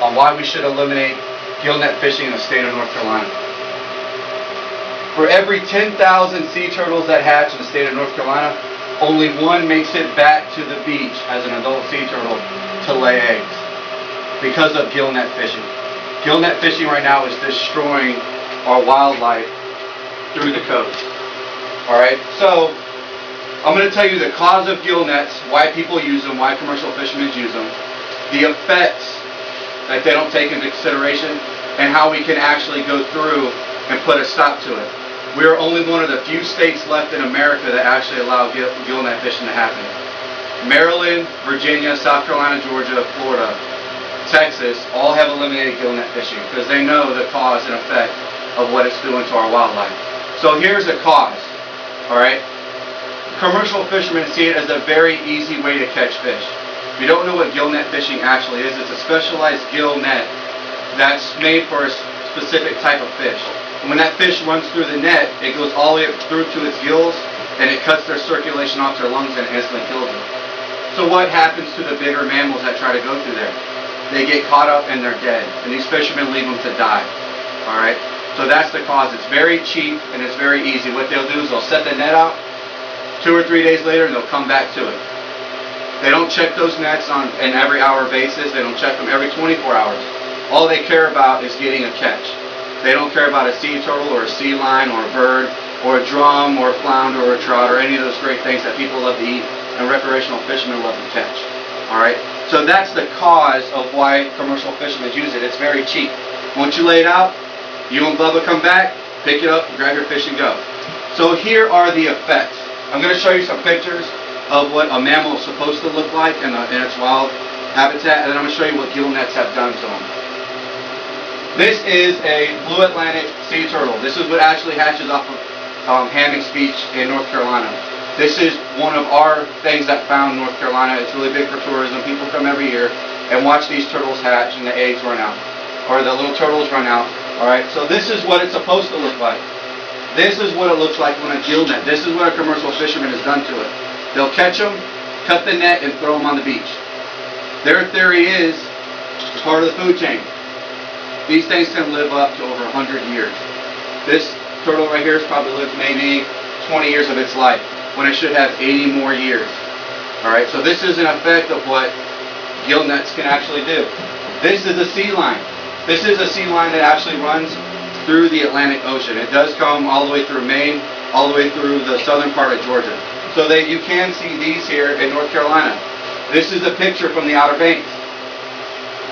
on why we should eliminate gill net fishing in the state of North Carolina. For every 10,000 sea turtles that hatch in the state of North Carolina, only one makes it back to the beach as an adult sea turtle to lay eggs because of gill net fishing. Gill net fishing right now is destroying our wildlife through the coast. Alright, so I'm going to tell you the cause of gill nets, why people use them, why commercial fishermen use them, the effects that they don't take into consideration, and how we can actually go through and put a stop to it. We are only one of the few states left in America that actually allow gill net fishing to happen. Maryland, Virginia, South Carolina, Georgia, Florida, Texas, all have eliminated gill net fishing because they know the cause and effect of what it's doing to our wildlife. So here's the cause, alright? Commercial fishermen see it as a very easy way to catch fish. If you don't know what gill net fishing actually is, it's a specialized gill net that's made for a specific type of fish. And when that fish runs through the net, it goes all the way through to its gills, and it cuts their circulation off their lungs and instantly kills them. So what happens to the bigger mammals that try to go through there? They get caught up and they're dead. And these fishermen leave them to die. Alright? So that's the cause. It's very cheap and it's very easy. What they'll do is they'll set the net out 2 or 3 days later and they'll come back to it. They don't check those nets on an every hour basis. They don't check them every 24 hours. All they care about is getting a catch. They don't care about a sea turtle or a sea lion or a bird or a drum or a flounder or a trout or any of those great things that people love to eat and recreational fishermen love to catch. Alright? So that's the cause of why commercial fishermen use it. It's very cheap. Once you lay it out, you and Bubba come back, pick it up, grab your fish and go. So here are the effects. I'm going to show you some pictures of what a mammal is supposed to look like in its wild habitat, and then I'm going to show you what gill nets have done to them. This is a blue Atlantic sea turtle. This is what actually hatches off of Hammond's Beach in North Carolina. This is one of our things that found in North Carolina. It's really big for tourism. People come every year and watch these turtles hatch and the eggs run out, or the little turtles run out. Alright, so this is what it's supposed to look like. This is what it looks like when a gill net. This is what a commercial fisherman has done to it. They'll catch them, cut the net, and throw them on the beach. Their theory is it's part of the food chain. These things can live up to over 100 years. This turtle right here has probably lived maybe 20 years of its life, when it should have 80 more years. Alright, so this is an effect of what gill nets can actually do. This is a sea lion. This is a sea lion that actually runs through the Atlantic Ocean. It does come all the way through Maine, all the way through the southern part of Georgia. So that you can see these here in North Carolina. This is a picture from the Outer Banks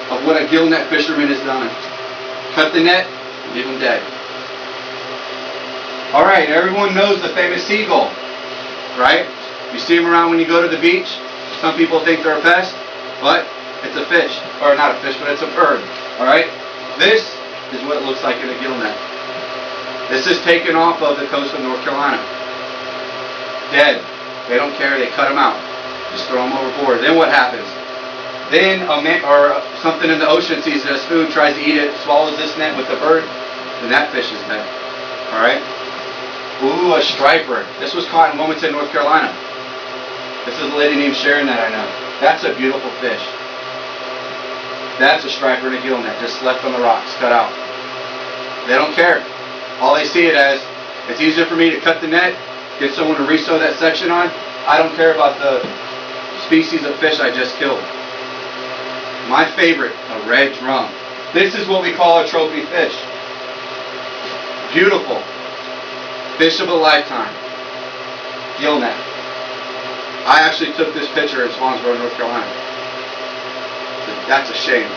of what a gill net fisherman has done. Cut the net, leave them dead. Alright, everyone knows the famous seagull, right? You see them around when you go to the beach. Some people think they're a pest, but it's a fish. Or not a fish, but it's a bird. Alright? This is what it looks like in a gill net. This is taken off of the coast of North Carolina. Dead. They don't care. They cut them out. Just throw them overboard. Then what happens? Then something in the ocean sees it as food, tries to eat it, swallows this net with the bird, then that fish is dead. Alright? Ooh, a striper. This was caught in Wilmington, North Carolina. This is a lady named Sharon that I know. That's a beautiful fish. That's a striper in a gill net, just left on the rocks, cut out. They don't care. All they see it as, it's easier for me to cut the net, get someone to resew that section on. I don't care about the species of fish I just killed. My favorite, a red drum. This is what we call a trophy fish. Beautiful. Fish of a lifetime. Gill net. I actually took this picture in Swansboro, North Carolina. That's a shame.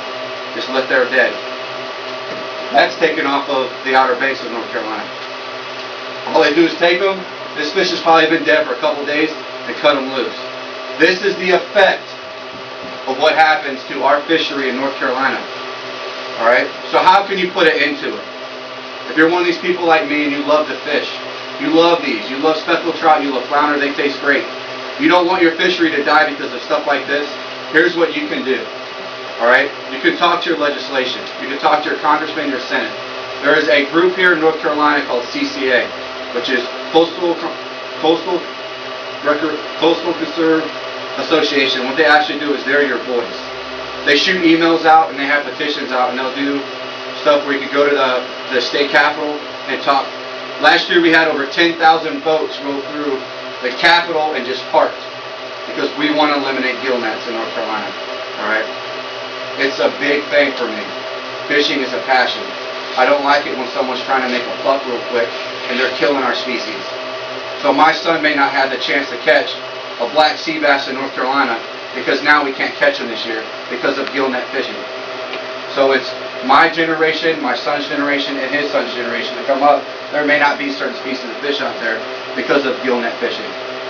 Just let there dead. That's taken off of the Outer Banks of North Carolina. All they do is take them. This fish has probably been dead for a couple days and cut them loose. This is the effect of what happens to our fishery in North Carolina. Alright? So how can you put an end to it? If you're one of these people like me and you love to fish, you love these, you love speckled trout, you love flounder, they taste great. You don't want your fishery to die because of stuff like this. Here's what you can do. Alright? You can talk to your legislation. You can talk to your congressman, your senate. There is a group here in North Carolina called CCA, which is Coastal Conserve Association. What they actually do is they're your voice. They shoot emails out and they have petitions out, and they'll do stuff where you can go to the state capitol and talk. Last year we had over 10,000 votes roll through the capitol and just parked because we want to eliminate gill nets in North Carolina. All right, it's a big thing for me. Fishing is a passion. I don't like it when someone's trying to make a buck real quick and they're killing our species. So my son may not have the chance to catch a black sea bass in North Carolina because now we can't catch them this year because of gill net fishing. So it's my generation, my son's generation, and his son's generation to come up. There may not be certain species of fish out there because of gill net fishing.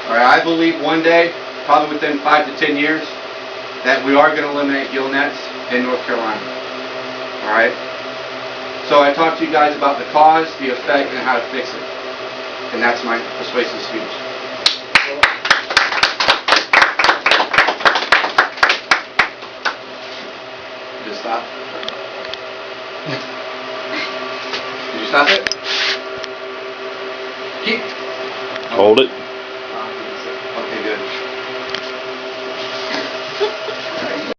All right, I believe one day, probably within 5 to 10 years, that we are going to eliminate gill nets in North Carolina. All right. So I talked to you guys about the cause, the effect, and how to fix it. And that's my persuasive speech. Did it stop? Did you stop it? Keep. Hold it.